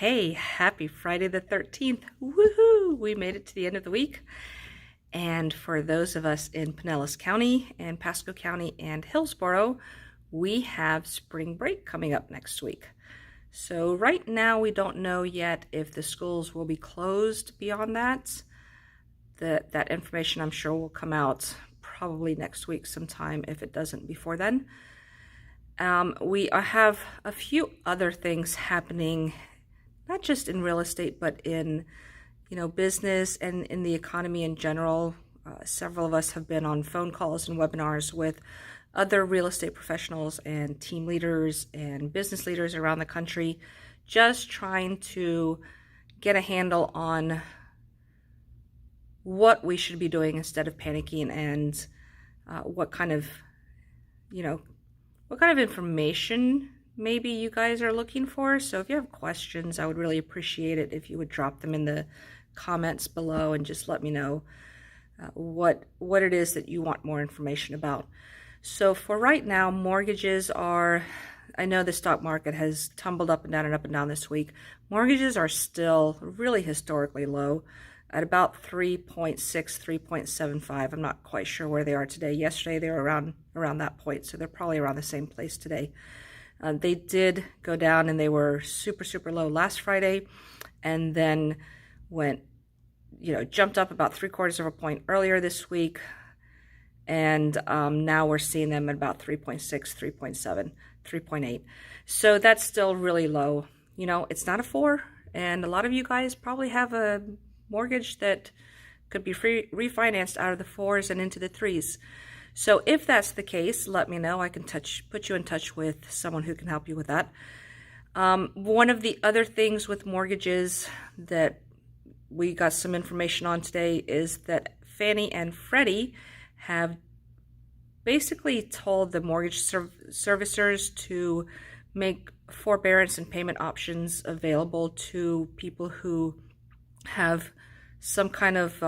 Hey, happy Friday the 13th. Woohoo! We made it to the end of the week. And for those of us in Pinellas County and Pasco County and Hillsborough, we have spring break coming up next week. So right now we don't know yet if the schools will be closed beyond that. That information I'm sure will come out probably next week sometime if it doesn't before then. We have a few other things happening, not just in real estate, but in business and in the economy in general. Several of us have been on phone calls and webinars with other real estate professionals and team leaders and business leaders around the country, just trying to get a handle on what we should be doing instead of panicking, and what kind of information maybe you guys are looking for. So if you have questions, I would really appreciate it if you would drop them in the comments below and just let me know what it is that you want more information about. So for right now, mortgages are, I know the stock market has tumbled up and down this week. Mortgages are still really historically low at about 3.6, 3.75. I'm not quite sure where they are today. Yesterday they were around that point, so they're probably around the same place today. They did go down and they were super, super low last Friday, and then jumped up about 3/4 of a point earlier this week. And now we're seeing them at about 3.6, 3.7, 3.8. So that's still really low. It's not a 4, and a lot of you guys probably have a mortgage that could be refinanced out of the 4s and into the 3s. So if that's the case, let me know. I can put you in touch with someone who can help you with that. One of the other things with mortgages that we got some information on today is that Fannie and Freddie have basically told the mortgage servicers to make forbearance and payment options available to people who have some kind of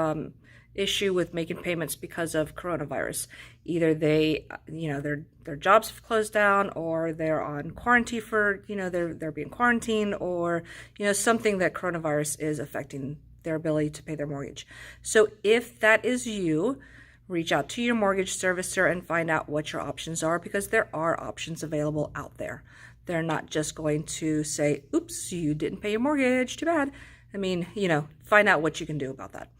issue with making payments because of coronavirus. Either they, their jobs have closed down, or they're on quarantine for, they're being quarantined, or, something that coronavirus is affecting their ability to pay their mortgage. So if that is you, reach out to your mortgage servicer and find out what your options are, because there are options available out there. They're not just going to say, oops, you didn't pay your mortgage, too bad. I mean, find out what you can do about that.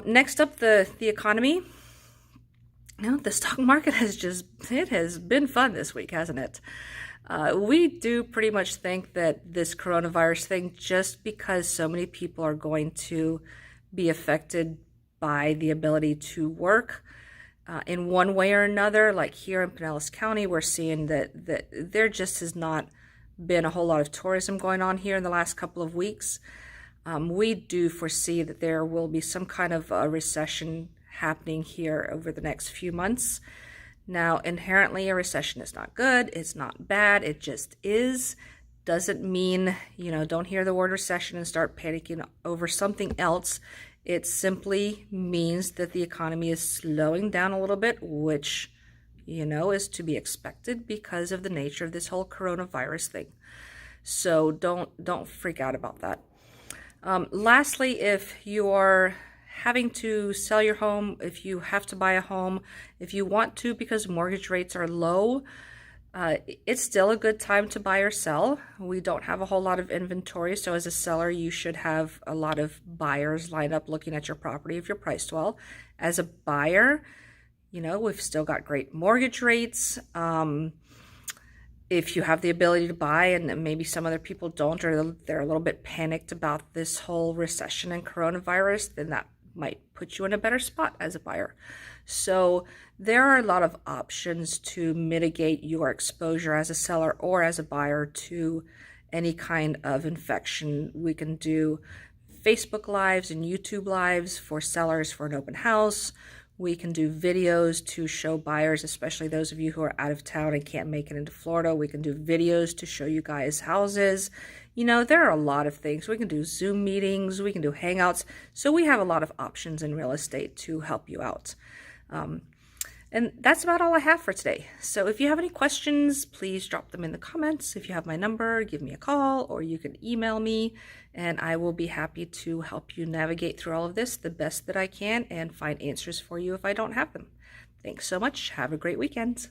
Next up, the economy. The stock market has been fun this week, hasn't it? We do pretty much think that this coronavirus thing, just because so many people are going to be affected by the ability to work in one way or another, like here in Pinellas County, we're seeing that there just has not been a whole lot of tourism going on here in the last couple of weeks. We do foresee that there will be some kind of a recession happening here over the next few months. Now, inherently, a recession is not good. It's not bad. It just is. Doesn't mean, don't hear the word recession and start panicking over something else. It simply means that the economy is slowing down a little bit, which, is to be expected because of the nature of this whole coronavirus thing. So don't freak out about that. Lastly, if you are having to sell your home, if you have to buy a home, if you want to because mortgage rates are low, it's still a good time to buy or sell. We don't have a whole lot of inventory, so as a seller, you should have a lot of buyers lined up looking at your property if you're priced well. As a buyer, we've still got great mortgage rates. If you have the ability to buy, and maybe some other people don't, or they're a little bit panicked about this whole recession and coronavirus, then that might put you in a better spot as a buyer. So there are a lot of options to mitigate your exposure as a seller or as a buyer to any kind of infection. We can do Facebook Lives and YouTube Lives for sellers for an open house. We can do videos to show buyers, especially those of you who are out of town and can't make it into Florida. We can do videos to show you guys houses. There are a lot of things. We can do Zoom meetings. We can do Hangouts. So we have a lot of options in real estate to help you out. And that's about all I have for today. So if you have any questions, please drop them in the comments. If you have my number, give me a call, or you can email me, and I will be happy to help you navigate through all of this the best that I can and find answers for you if I don't have them. Thanks so much. Have a great weekend.